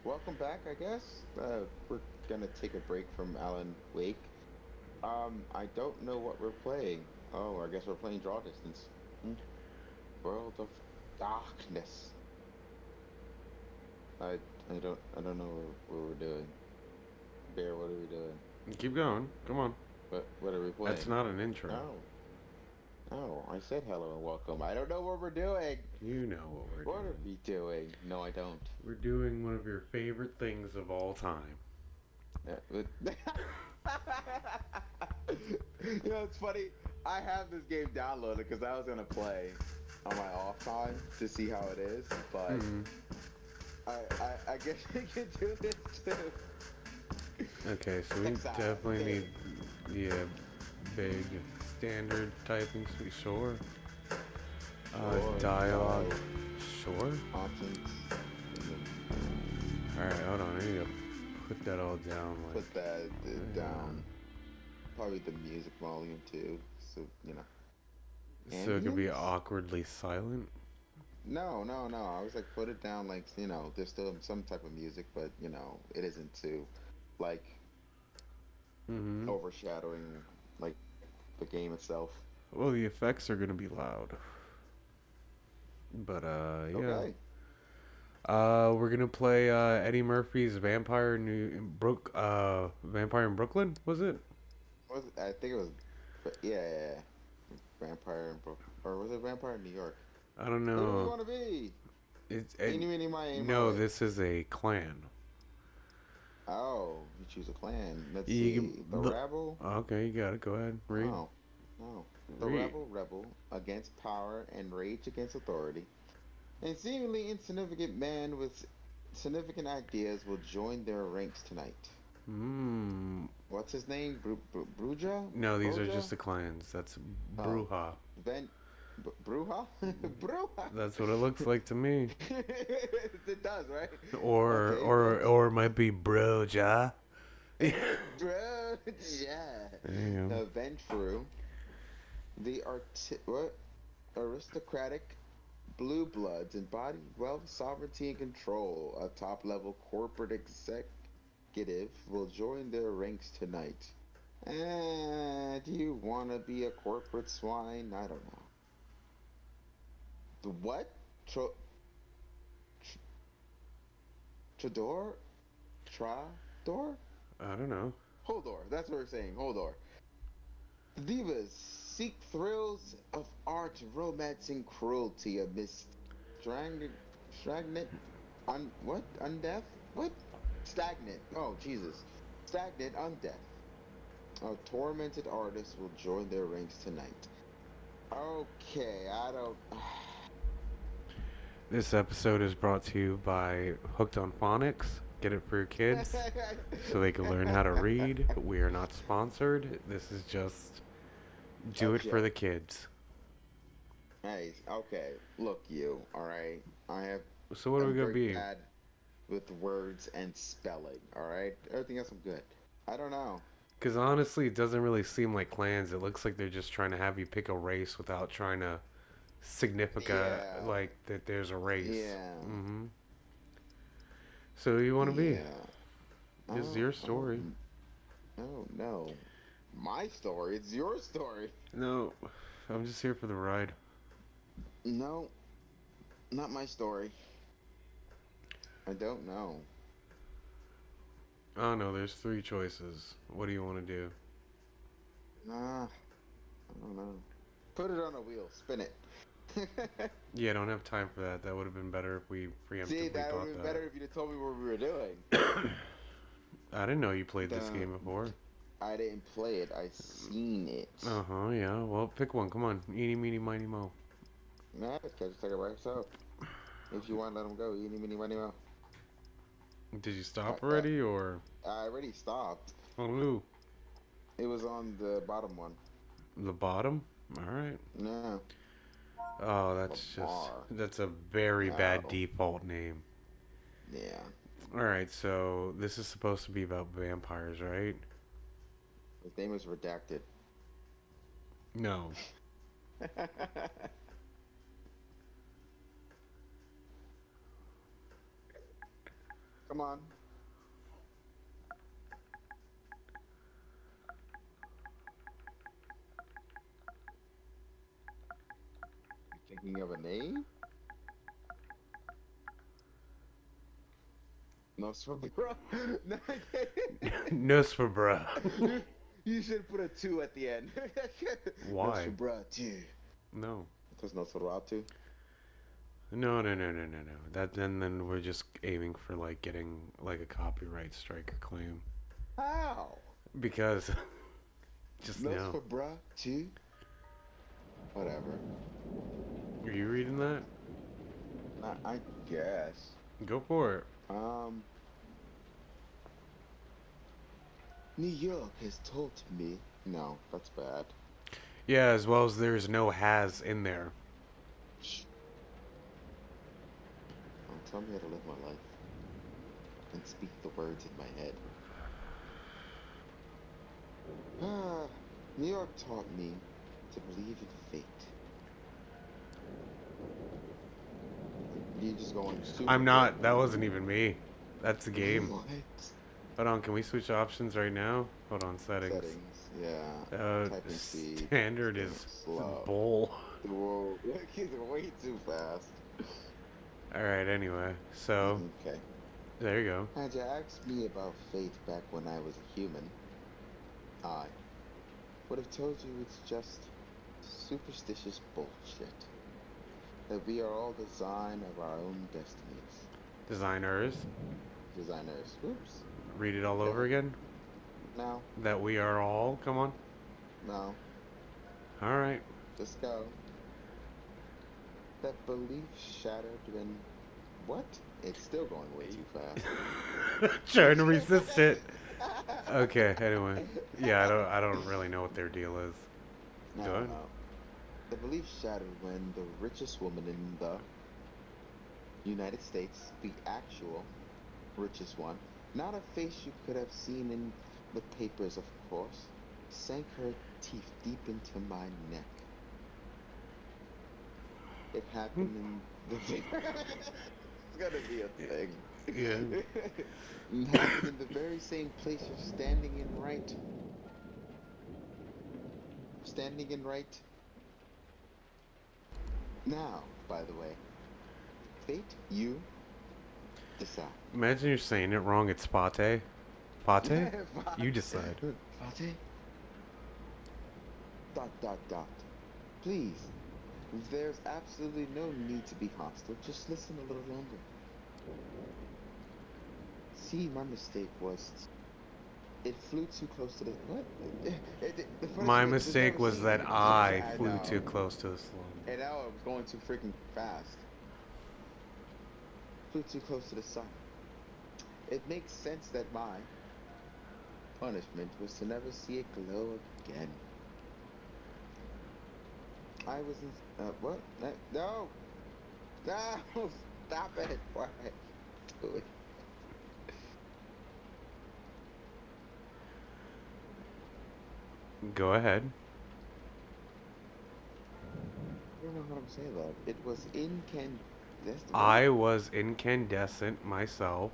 Welcome back, I guess. We're gonna take a break from Alan Wake. I don't know what we're playing. Oh, I guess we're playing Draw Distance. Hmm. World of Darkness. I don't know what we're doing. Bear, what are we doing? Keep going. Come on. What are we That's playing? not an intro. Oh, oh, I said hello and welcome. I don't know what we're doing. You know what we're What are doing. we doing? No, I don't. We're doing one of your favorite things of all time. It's funny. I have this game downloaded because I was gonna play on my off time to see how it is, but Hmm. I guess you can do this too. Okay, so we Exile, definitely big. need the big standard typing speed. Sure. Or Dialogue. dial Sure. options and then Alright, hold on. I need to put that all down. put that Yeah. down. Probably the music volume too. So, So it could be ambience? awkwardly silent. No, no, no. I was like, put it down like, there's still some type of music, but it isn't too like Hmm. overshadowing like the game itself. Well, the effects are gonna be loud. But, yeah. Okay. We're gonna play Eddie Murphy's Vampire in Brooklyn. Was it? I think it was, but yeah, Vampire in Brooklyn, or was it Vampire in New York? I don't Who do we know. want to be? It's Eeny, meeny, miny, no. moe. This is a clan. Oh, you choose a clan. Let's You see. The can look. Rebel. Okay, you got it. Go ahead. Read. Oh, no. The Read. Rebel against power and rage against authority. A seemingly insignificant man with significant ideas will join their ranks tonight. Hmm. What's his name? Bruja? No, these are just Broja? the clans. That's Oh, Bruja. Ven Bruja? Bruja? That's what it looks like to me. It does, right? Or Okay, or Vent or it might be Broja. There Bruja. you Ventru, the aristocratic blue bloods embody wealth, sovereignty, and control. A top level corporate executive will join their ranks tonight. Do you want to be a corporate swine? I don't know. The what? Tr Trador? Trador? go. I don't know. Holdor. That's what we're saying. Holdor. The divas seek thrills of art, romance, and cruelty amidst stagnant, what? Undeath? What? Stagnant. Oh, Jesus. Stagnant undeath. A tormented artist will join their ranks tonight. Okay, I don't. This episode is brought to you by Hooked on Phonics. Get it for your kids so they can learn how to read. We are not sponsored. This is just A do it for the joke. kids. Nice. Okay. Look, you. All right. So what are we I'm gonna very be? bad with words and spelling. All right. Everything else I'm good. I don't know. Because honestly, it doesn't really seem like clans. It looks like they're just trying to have you pick a race without trying to significant Yeah. like that there's a race. Yeah. Hmm. So who you want to be? Yeah. This is Oh. your Oh. story. Oh no. My story. It's your story. No, I'm just here for the ride. No. Not my story. I don't know. Oh no, there's three choices. What do you want to do? Nah. I don't know. Put it on a wheel. Spin it. Yeah, I don't have time for that. That would have been better if we See, preemptively that would thought have been that. better if you'd have told me what we were doing. I didn't know you played this The, game before. I didn't play it. I seen it. Uh huh, yeah. Well, pick one. Come on. Eeny, meeny, miny, mo. Nah, just take it by yourself. If you want, let him go. Eeny, meeny, miny, mo. Did you I, stop I, already or? I already stopped. Oh, no. It was on the bottom one. The bottom? Alright. No. Oh, Lamar. that's a very bad Oh. default name. Yeah. Alright, so this is supposed to be about vampires, right? His name is redacted. No. Come on. You thinking of a name? No, bro. No, Nosferbra. you, you should put a 2 at the end. No, Why? bro, 2. No. There's no Nosferatu. No, no, no, no, no, no. That then we're just aiming for like getting like a copyright strike or claim How? because just no. Nosferatu? Whatever. Are you reading that? I guess. Go for it. Um, New York has taught me. No, that's bad. Yeah, as well as there's no has in there. Shh. Don't tell me how to live my life and speak the words in my head. Ah, New York taught me to believe in fate. You just going super. I'm not. That wasn't even me. That's the game. What? Hold on. Can we switch options right now? Hold on. Settings. Settings, yeah. Typing speed. Standard is slow. bull. Whoa, he's way too fast. All right. Anyway, so Okay. there you go. Had you asked me about fate back when I was a human, I would have told you it's just superstitious bullshit. That we are all design of our own destinies. Designers. Designers. Oops. Read it all over again. No. That we are all. Come on. No. All right. Just go. That belief shattered when... What? It's still going way too fast. Trying to resist it. Okay. Anyway. Yeah. I don't really know what their deal is. No, Go ahead. no. The belief shattered when the richest woman in the United States, the actual richest one, not a face you could have seen in the papers, of course, sank her teeth deep into my neck. It happened in the... It's gonna be a thing. Yeah. It happened in the very same place you're standing in right. Standing in right now, by the way. Fate, you decide. Imagine you're saying it wrong. It's pate. Pate? You decide. Fate? ... Please, there's absolutely no need to be hostile. Just listen a little longer. See, my mistake was... It flew too close to the... What? The first My one mistake was never that seen. I Yeah, flew know. too close to the slum. And now I was going too freaking fast. Flew too close to the sun. It makes sense that my punishment was to never see it glow again. I was in... what? No! No! Stop it! Why? Do it. Go ahead. I don't know what I'm saying though. It was incandescent. I was incandescent myself.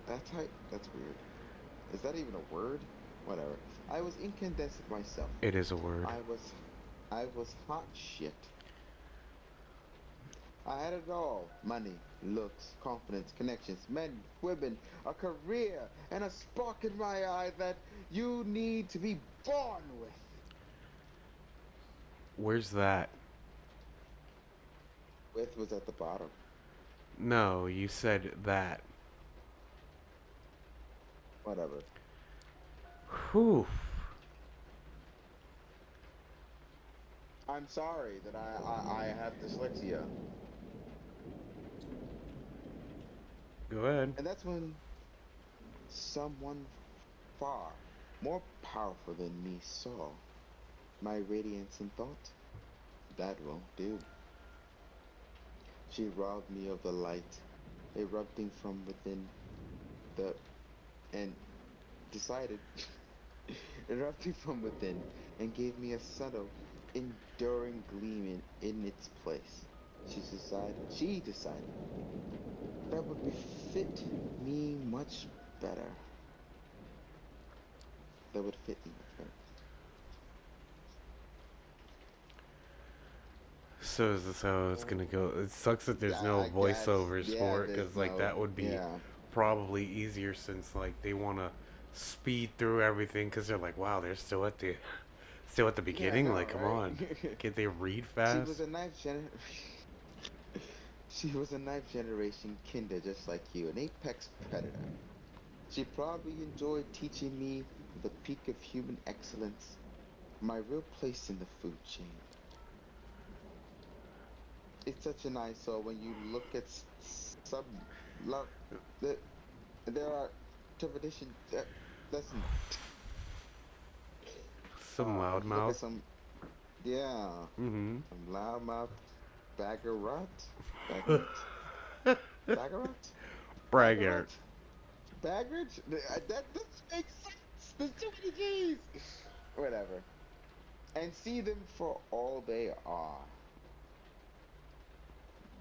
That's weird. Is that even a word? Whatever. I was incandescent myself. It is a word. I was hot shit. I had it all. Money, looks, confidence, connections, men, women, a career, and a spark in my eye that you need to be born with. Where's that? With was at the bottom. No, you said that. Whatever. Whew. I'm sorry that I have dyslexia. Go ahead. And that's when someone far more powerful than me saw my radiance and thought, that won't do. She robbed me of the light erupting from within and decided erupting from within and gave me a subtle, enduring gleam in its place. She decided that would befit me much better. That would fit me much better. So is this how it's gonna go? It sucks that there's Yeah, no I guess. voiceovers Yeah, for it, there's because like no. that would be Yeah. probably easier since like they want to speed through everything because they're like, wow, they're still at the Yeah, I beginning. know, Like, come on, right? can't they read She was fast? a ninth gen. She was a ninth generation kinder just like you, an apex predator. She probably enjoyed teaching me the peak of human excellence, my real place in the food chain. It's such an eyesore when you look at some love. That there are tradition. Listen, Some look at loudmouth. some. Yeah, Mm-hmm. some loudmouth baggerot, baggerot, baggerot, Braggart. baggerot, baggage. That doesn't make sense. There's too many G's. Whatever. And see them for all they are.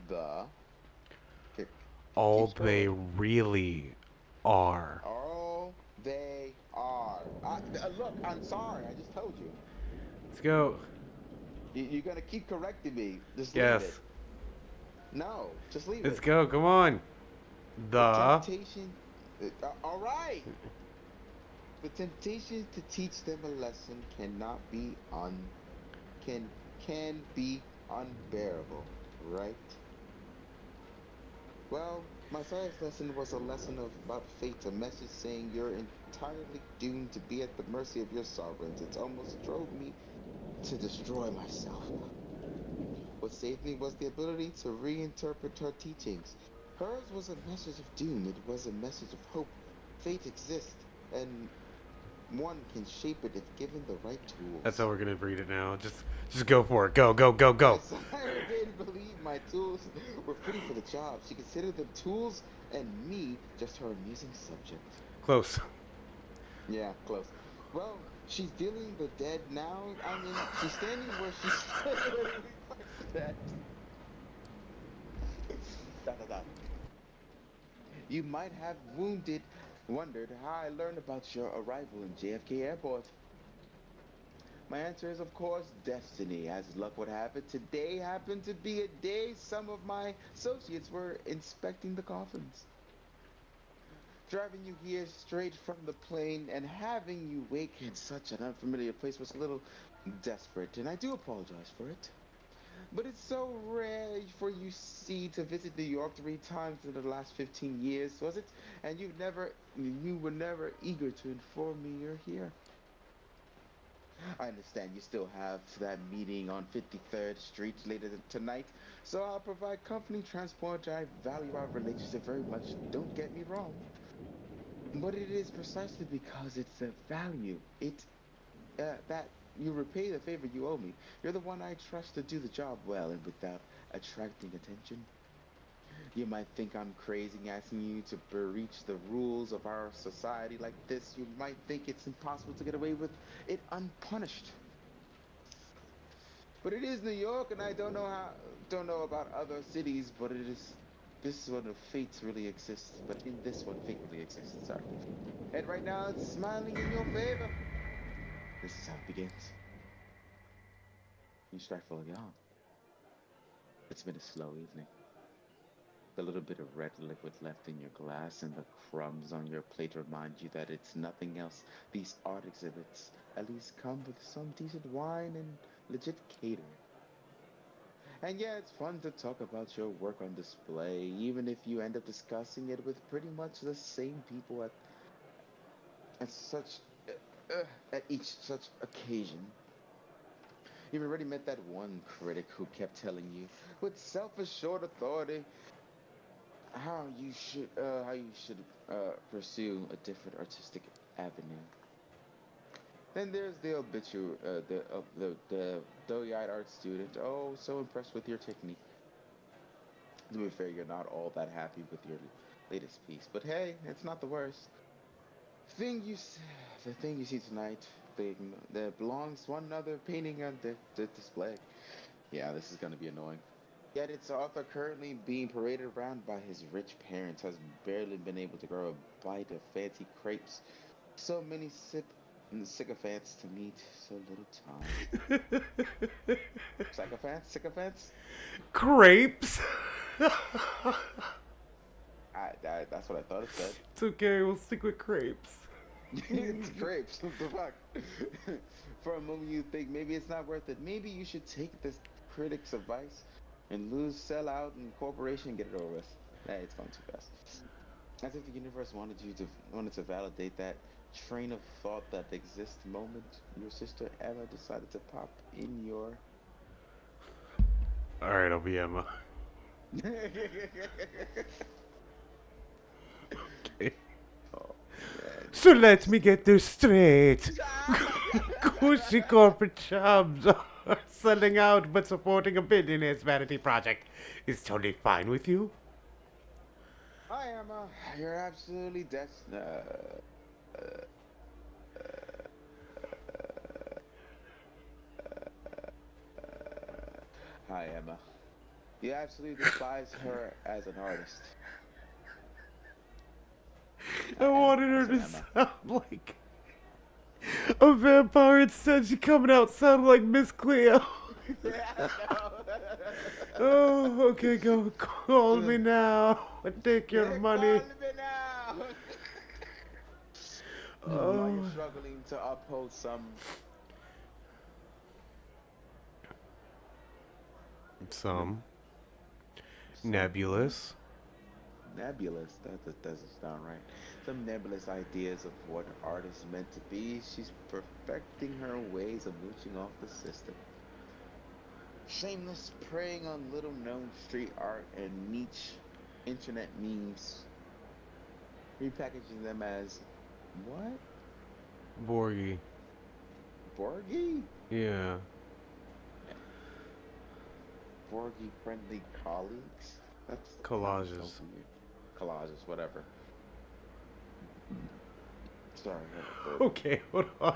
The keep, keep All they scrolling. really are. All they are. Look, I'm sorry. I just told you. Let's go. You're gonna keep correcting me. Just leave it. Yes. No, just leave Let's it. go. Come on. The The. temptation. All right. The temptation to teach them a lesson cannot be can be unbearable, right? Well, my science lesson was a lesson of about fate, a message saying you're entirely doomed to be at the mercy of your sovereigns. It almost drove me to destroy myself. What saved me was the ability to reinterpret her teachings. Hers was a message of doom, it was a message of hope. Fate exists, and one can shape it if given the right That's tools. how we're gonna read it now. Just go for it. Go, go, go, My go. sire didn't believe my tools were fitting for the job. She considered them tools and me just her amusing subject. Close. Yeah, close. Well, she's dealing the dead now. I mean, she's standing where she stood when we first met. Dot, dot, dot. You might have wondered how I learned about your arrival in JFK Airport. My answer is, of course, destiny. As luck would have it, today happened to be a day some of my associates were inspecting the coffins. Driving you here straight from the plane and having you wake in such an unfamiliar place was a little desperate, and I do apologize for it. But it's so rare for you see to visit New York 3 times in the last 15 years, was it? And you were never eager to inform me you're here. I understand you still have that meeting on 53rd Street later tonight, so I'll provide company transport. I value our relationship very much, don't get me wrong. But it is precisely because it's a value. That you repay the favor you owe me. You're the one I trust to do the job well and without attracting attention. You might think I'm crazy asking you to breach the rules of our society like this. You might think it's impossible to get away with it unpunished. But it is New York, and I don't know about other cities, but it is this one of fates really exists. But in this one, fate really exists. Sorry. And right now, it's smiling in your favor. This is how it begins. You strike full young. It's been a slow evening. The little bit of red liquid left in your glass and the crumbs on your plate remind you that it's nothing else. These art exhibits at least come with some decent wine and legit catering. And yeah, it's fun to talk about your work on display, even if you end up discussing it with pretty much the same people at such at each such occasion. You've already met that one critic who kept telling you, with self-assured authority, how you should pursue a different artistic avenue. Then there's the the doe-eyed art student. Oh, so impressed with your technique. To be fair, you're not all that happy with your latest piece, but hey, it's not the worst. Thing you, s- the thing you see tonight, that belongs to one another painting on the display. Yeah, this is gonna be annoying. Yet its author, currently being paraded around by his rich parents, has barely been able to grow a bite of fancy crepes. So many sycophants to meet, so little time. Sycophants? Sycophants? Crepes. That's what I thought it said. It's okay. We'll stick with crepes. It's crepes. What the fuck? For a moment, you think maybe it's not worth it. Maybe you should take this critic's advice and sell out in corporation and get it over with. Hey, it's going too fast. As if the universe wanted to validate that train of thought that exists moment your sister Emma decided to pop in your. All right, I'll be Emma. Okay. Oh, man. So let me get this straight. Cushy corporate jobs are selling out, but supporting a billionaire's vanity project is totally fine with you. Hi Emma, you're absolutely Hi Emma. You absolutely despise her as an artist. I wanted her to Emma. sound like a vampire. Instead, she coming out sounding like Miss Cleo. Oh, okay, go call me now and take your money. Call me now. While Oh, you're struggling to uphold some some nebulous. nebulous, that doesn't sound right. Some nebulous ideas of what art is meant to be. She's perfecting her ways of mooching off the system. Shameless preying on little known street art and niche internet memes, repackaging them as what? Borgie. Borgie? Yeah. Borgie friendly colleagues? That's Collages. so weird. Collages, whatever. Sorry. Okay, hold on.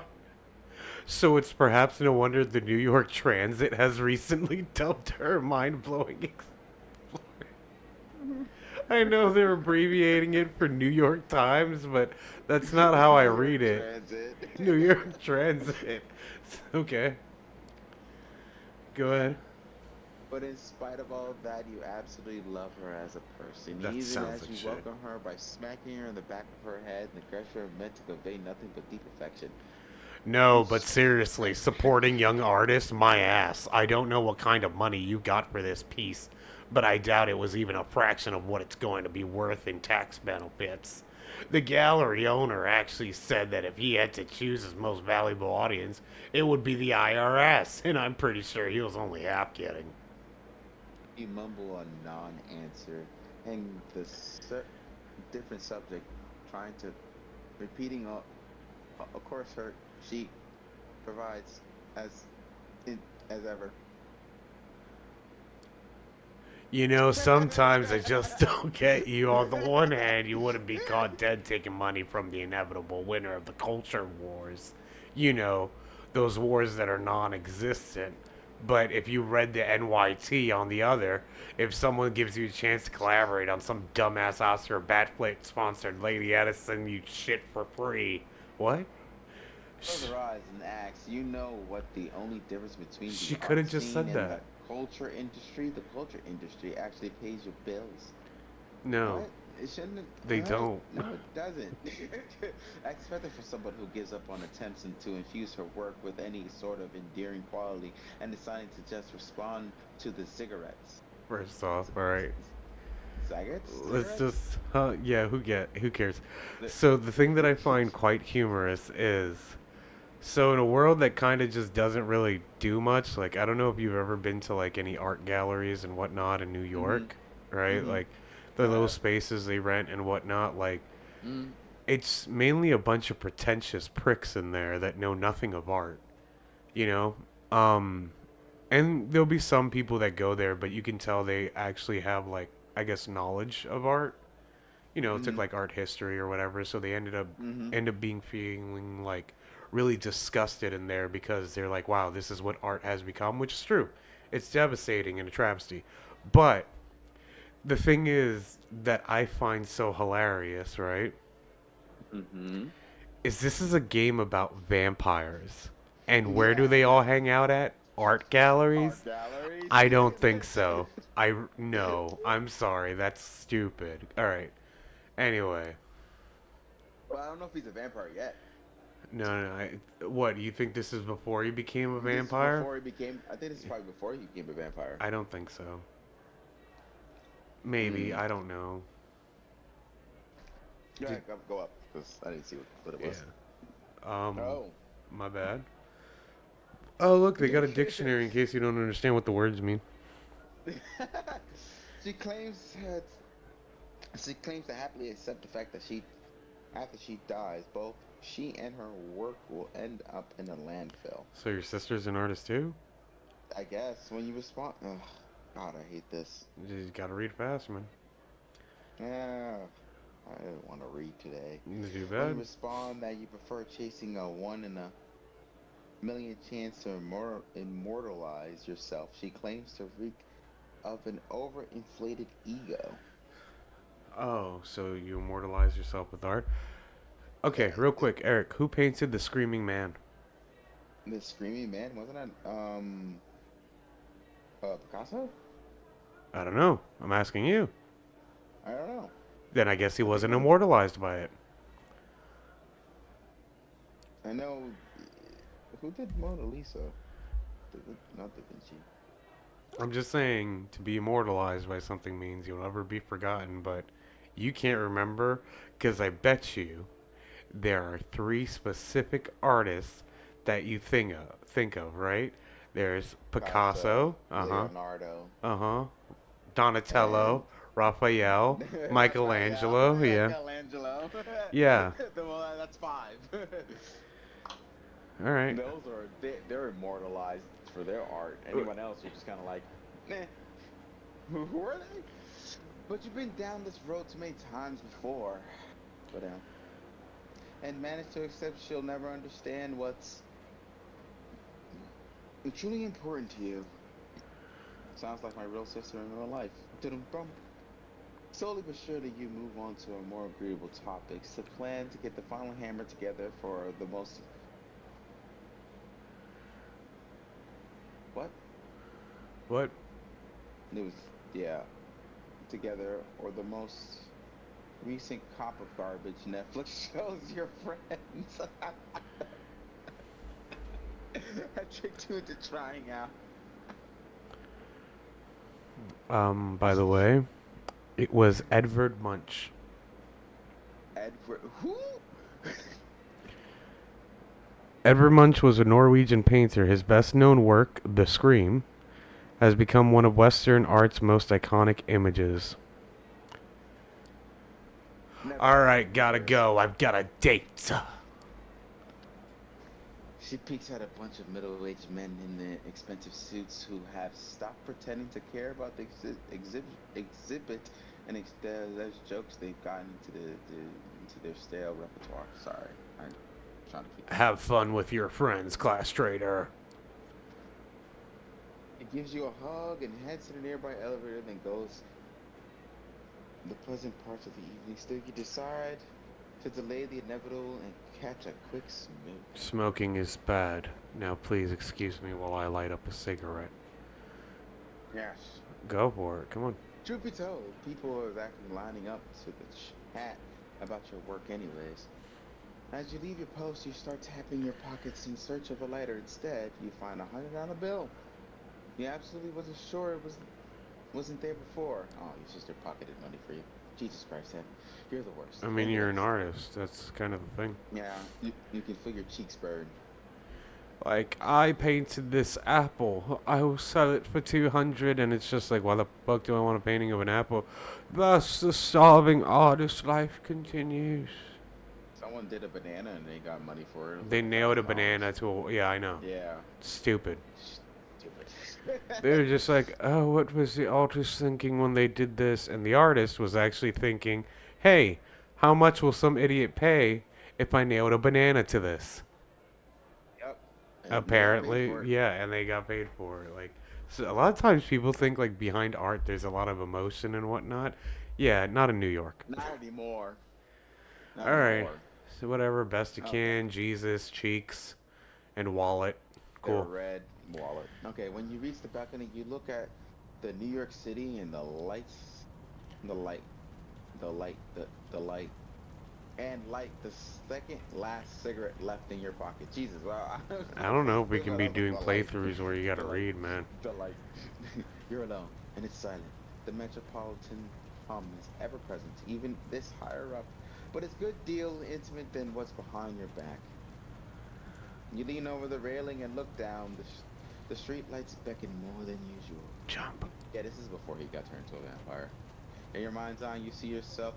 So it's perhaps no wonder the New York Transit has recently dubbed her mind-blowing explorer. I know they're abbreviating it for New York Times, but that's not how I read it. Transit. New York Transit. Okay. Go ahead. But in spite of all of that, you absolutely love her as a person. That Even sounds as like you shit. welcome her by smacking her in the back of her head, the gesture meant to convey nothing but deep affection. No, but seriously, supporting young artists, my ass. I don't know what kind of money you got for this piece, but I doubt it was even a fraction of what it's going to be worth in tax benefits. The gallery owner actually said that if he had to choose his most valuable audience, it would be the IRS, and I'm pretty sure he was only half kidding. You mumble a non-answer, and the different subject, trying to repeating. Of course, she provides as as ever. You know, sometimes I just don't get you. On the one hand, you wouldn't be caught dead taking money from the inevitable winner of the culture wars. You know, those wars that are non-existent. But if you read the NYT on the other, if someone gives you a chance to collaborate on some dumbass Oscar Batflick sponsored Lady Edison, you shit for free. What? Close your eyes and ask. You know what the only difference between She the coulda art just scene said and that. the culture industry? The culture industry actually pays your bills. No, What? It shouldn't. they What? don't. No, it doesn't. I expect it for someone who gives up on attempts and to infuse her work with any sort of endearing quality and deciding to just respond to the cigarettes. First off, alright. Cigarettes? Let's Cigarettes? just, yeah, who cares? The- So the thing that I find quite humorous is, so in a world that kind of just doesn't really do much, like I don't know if you've ever been to like any art galleries and whatnot in New York, right? Mhm. Like the little have. spaces they rent and whatnot, like Mm. it's mainly a bunch of pretentious pricks in there that know nothing of art, you know? And there'll be some people that go there, but you can tell they actually have like, I guess, knowledge of art. You know, took Mhm. like art history or whatever, so they Mhm. end up being feeling like really disgusted in there because they're like, wow, this is what art has become, which is true. It's devastating and a travesty. But the thing is that I find so hilarious, right? Mm-hmm. Is this is a game about vampires. And where do Yeah. they all hang out at? Art galleries? Art galleries. I don't think so. No, I'm sorry. That's stupid. All right. Anyway, Well, I don't know if he's a vampire yet. no. What, you think this is before he became a This is vampire? before he became. I think this is probably before he became a vampire. I don't think so. Maybe, Mm. I don't know. Yeah, Did- go up because I didn't see what it was. Yeah. Oh. My bad. Oh, look, they got a dictionary in case you don't understand what the words mean. she claims that she claims to happily accept the fact that after she dies, both she and her work will end up in a landfill. So your sister's an artist too? I guess when you respond, ugh, God, I hate this. You just gotta read fast, man. Yeah, I didn't want to read today. Too When you bad. respond that you prefer chasing a 1 in a million chance to immortalize yourself, she claims to reek of an overinflated ego. Oh, so you immortalize yourself with art? Okay, real quick, Eric, who painted the Screaming Man? The Screaming Man, wasn't that Picasso? I don't know. I'm asking you. I don't know. Then I guess he wasn't immortalized by it. I know who did Mona Lisa? Not Da Vinci. I'm just saying, to be immortalized by something means you'll never be forgotten, but you can't remember, because I bet you there are 3 specific artists that you think of, right? There's Picasso, Leonardo, Donatello, Raphael, Michelangelo, yeah. Michelangelo. Yeah. Well, that's 5. All right. Those are they're immortalized for their art. Anyone else, you're just kind of like, meh. Who are they? But you've been down this road too many times before. But and managed to accept she'll never understand what's truly important to you. Sounds like my real sister in real life. Dum-dum. Slowly but surely, you move on to a more agreeable topics. The plan to get the final hammer together for the most. What? What? News. Yeah. Together, or the most recent cop of garbage Netflix shows your friends. I tricked you into trying out. By the way, it was Edvard Munch. Edward. Who? Edvard Munch was a Norwegian painter. His best-known work, The Scream, has become one of Western art's most iconic images. Never All heard right, of gotta her. go. I've got a date. She peeks at a bunch of middle-aged men in their expensive suits who have stopped pretending to care about the exhibit, and those jokes they've gotten into their stale repertoire. Sorry, I'm trying to keep. Have fun with your friends, class traitor. It gives you a hug and heads to the nearby elevator, then goes the pleasant parts of the evening. Still, you decide to delay the inevitable and catch a quick smoke. Smoking is bad. Now please excuse me while I light up a cigarette. Yes. Go for it. Come on. Truth be told, people are actually lining up to the chat about your work anyways. As you leave your post, you start tapping your pockets in search of a lighter. Instead, you find $100 bill. You absolutely wasn't sure it wasn't there before. Oh, your sister pocketed money for you. Jesus Christ, Ed. You're the worst. I mean, you're an artist. That's kind of the thing. Yeah, you can feel your cheeks burn. Like, I painted this apple. I will sell it for 200, and it's just like, why the fuck do I want a painting of an apple? Thus, the starving artist's life continues. Someone did a banana and they got money for it. They nailed a banana to a... Yeah, I know. Yeah. Stupid. Stupid. They were just like, oh, what was the artist thinking when they did this? And the artist was actually thinking, hey, how much will some idiot pay if I nailed a banana to this? Yep. And they got paid Apparently, for it. yeah, and they got paid for it. Like, So a lot of times people think like behind art there's a lot of emotion and whatnot. Yeah, not in New York. Not anymore. Not All right. anymore. So whatever, best you Okay. can, Jesus, cheeks, and wallet. The Cool. red wallet. Okay, when you reach the balcony, you look at the New York City and the lights, the light, the light, and light the second last cigarette left in your pocket. Jesus, wow. I don't know if we This can one be has doing the light, playthroughs where you gotta the light, read, man. the light. You're alone, and it's silent. The metropolitan hum is ever present, even this higher up. But it's good deal intimate than what's behind your back. You lean over the railing and look down. The street lights beckon more than usual. Jump. Yeah, this is before he got turned into a vampire. In your mind's eye, you see yourself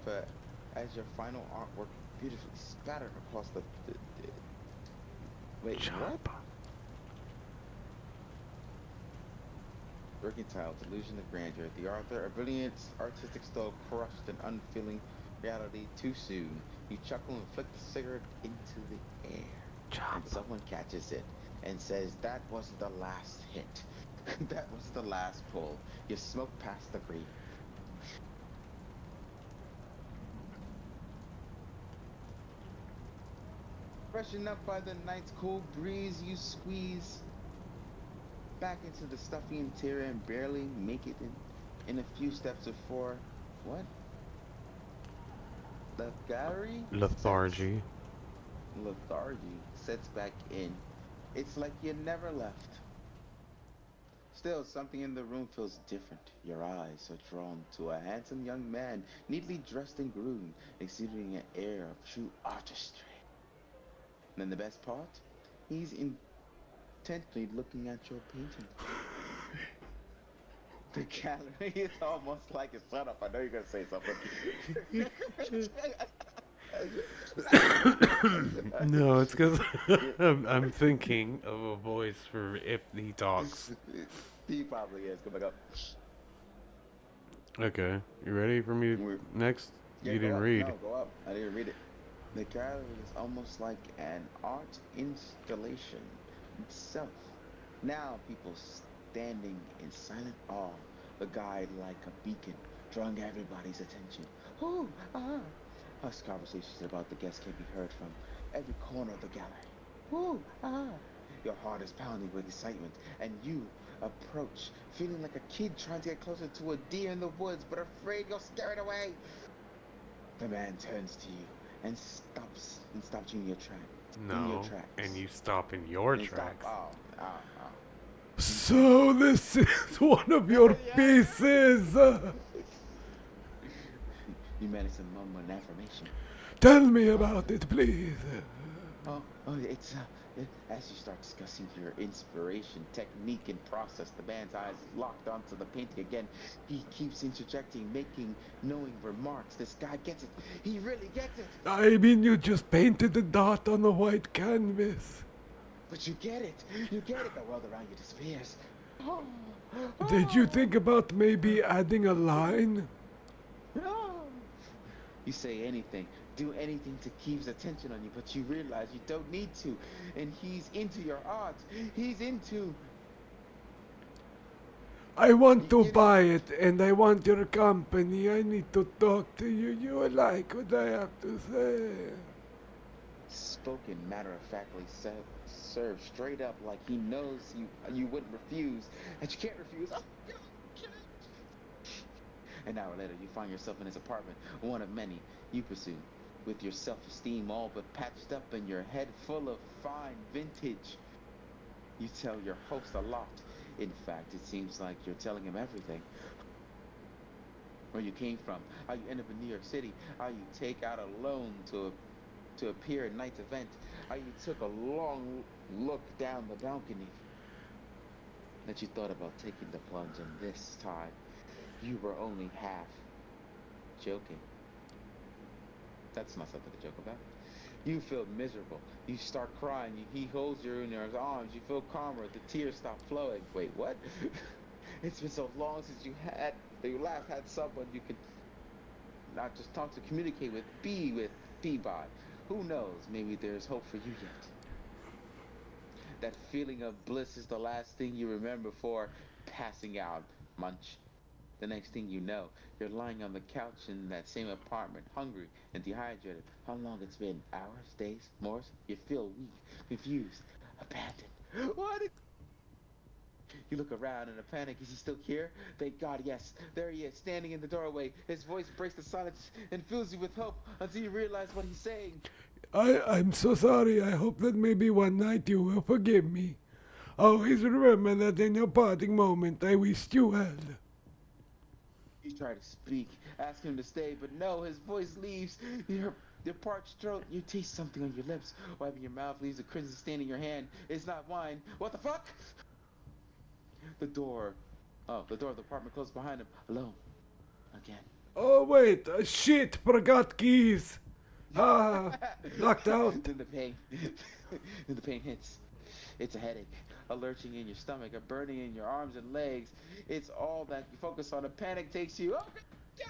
as your final artwork beautifully spattered across the wait, what? Jump. Mercantile delusion of grandeur. The author, a brilliant artistic style crushed an unfeeling reality too soon. You chuckle and flick the cigarette into the air. And Jump. someone catches it and says that was the last hit. That was the last pull. You smoke past the green. Freshened up by the night's cool breeze, you squeeze back into the stuffy interior and barely make it in a few steps before what? The gallery? Lethargy. Lethargy sets back in. It's like you never left. Still, something in the room feels different. Your eyes are drawn to a handsome young man, neatly dressed and groomed, exuding an air of true artistry. And then the best part? He's intently looking at your painting. The gallery is almost like a setup. I know you're gonna say something. No, it's because I'm thinking of a voice for if he talks. He probably is. Come back up. Okay, you ready for me We're- next? Yeah, You go didn't up. read. No, go up. I didn't read it. The gallery is almost like an art installation itself. Now people standing in silent awe, the guide like a beacon, drawing everybody's attention. Ooh, ah. Hushed conversations about the guests can be heard from every corner of the gallery. Ooh, ah. Your heart is pounding with excitement, and you approach, feeling like a kid trying to get closer to a deer in the woods, but afraid you'll scare it away. The man turns to you and stops you in your track. In your No, tracks. and you stop in your And he stop- tracks. Oh. So this is one of your Yeah. pieces. You manage to mumble an affirmation. Tell me about it, please. It's as you start discussing your inspiration, technique, and process, the man's eyes locked onto the painting again. He keeps interjecting, making knowing remarks. This guy gets it. He really gets it. I mean, you just painted a dot on a white canvas. But you get it. You get it. The world around you disappears. Did you think about maybe adding a line? You say anything, do anything to keep his attention on you, but you realize you don't need to. And he's into your art. He's into... I want to You know- buy it, and I want your company. I need to talk to you. You will like what I have to say. Spoken matter-of-factly served straight up like he knows you wouldn't refuse. And you can't refuse. An hour later, you find yourself in his apartment, one of many you pursue, with your self-esteem all but patched up and your head full of fine vintage. You tell your host a lot. In fact, it seems like you're telling him everything. Where you came from, how you end up in New York City, how you take out a loan to appear at night's event, how you took a long look down the balcony, that you thought about taking the plunge, and this time you were only half joking. That's not something to joke about. You feel miserable. You start crying. He holds you in his arms. You feel calmer. The tears stop flowing. Wait, what? It's been so long since you last had someone you could not just talk to, communicate with, be by. Who knows? Maybe there's hope for you yet. That feeling of bliss is the last thing you remember before passing out, Munch. The next thing you know, you're lying on the couch in that same apartment, hungry and dehydrated. How long it's been? Hours, days, more? You feel weak, confused, abandoned. What? You look around in a panic. Is he still here? Thank God, yes. There he is, standing in the doorway. His voice breaks the silence and fills you with hope until you realize what he's saying. I'm so sorry. I hope that maybe one night you will forgive me. Always remember that in your parting moment I wished you well. You try to speak, ask him to stay, but no, his voice leaves. Your parched throat, you taste something on your lips. Wiping your mouth leaves a crimson stain in your hand. It's not wine. What the fuck? The door of the apartment closed behind him. Alone. Again. Oh wait, shit, forgot keys. Knocked out. Then the pain hits. It's a headache, a lurching in your stomach, a burning in your arms and legs. It's all that you focus on. A panic takes you. Oh, God.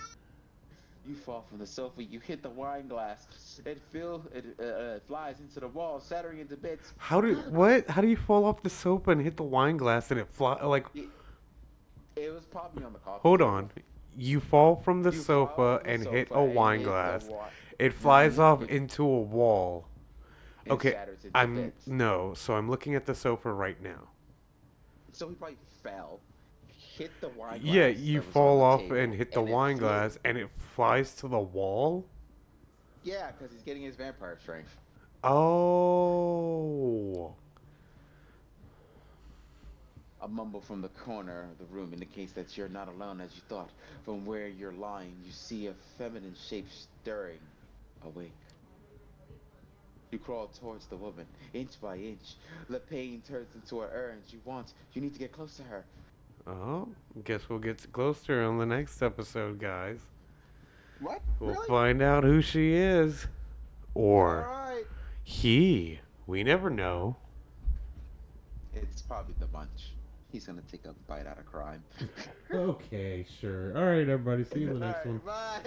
You fall from the sofa. You hit the wine glass. It flies into the wall, shattering into bits. How do you fall off the sofa and hit the wine glass and it fly like? It was probably on the coffee Hold table. on. You fall from the sofa and hit a wine glass. It flies off into a wall. And Okay, shatters into bits. so I'm looking at the sofa right now. So he probably fell, hit the wine glass. Yeah, you that was fall on off the table, and hit the it wine flew. glass and it flies to the wall? Yeah, because he's getting his vampire strength. Oh. A mumble from the corner of the room indicates that you're not alone as you thought. From where you're lying, you see a feminine shape stirring, awake. You crawl towards the woman, inch by inch. The pain turns into an urge you need to get close to her. Oh, guess we'll get closer on the next episode, guys. What? We'll Really? find out who she is. Or Alright. he. We never know. It's probably the bunch. He's gonna take a bite out of crime. Okay, sure. Alright, everybody. See you in the next one. Bye.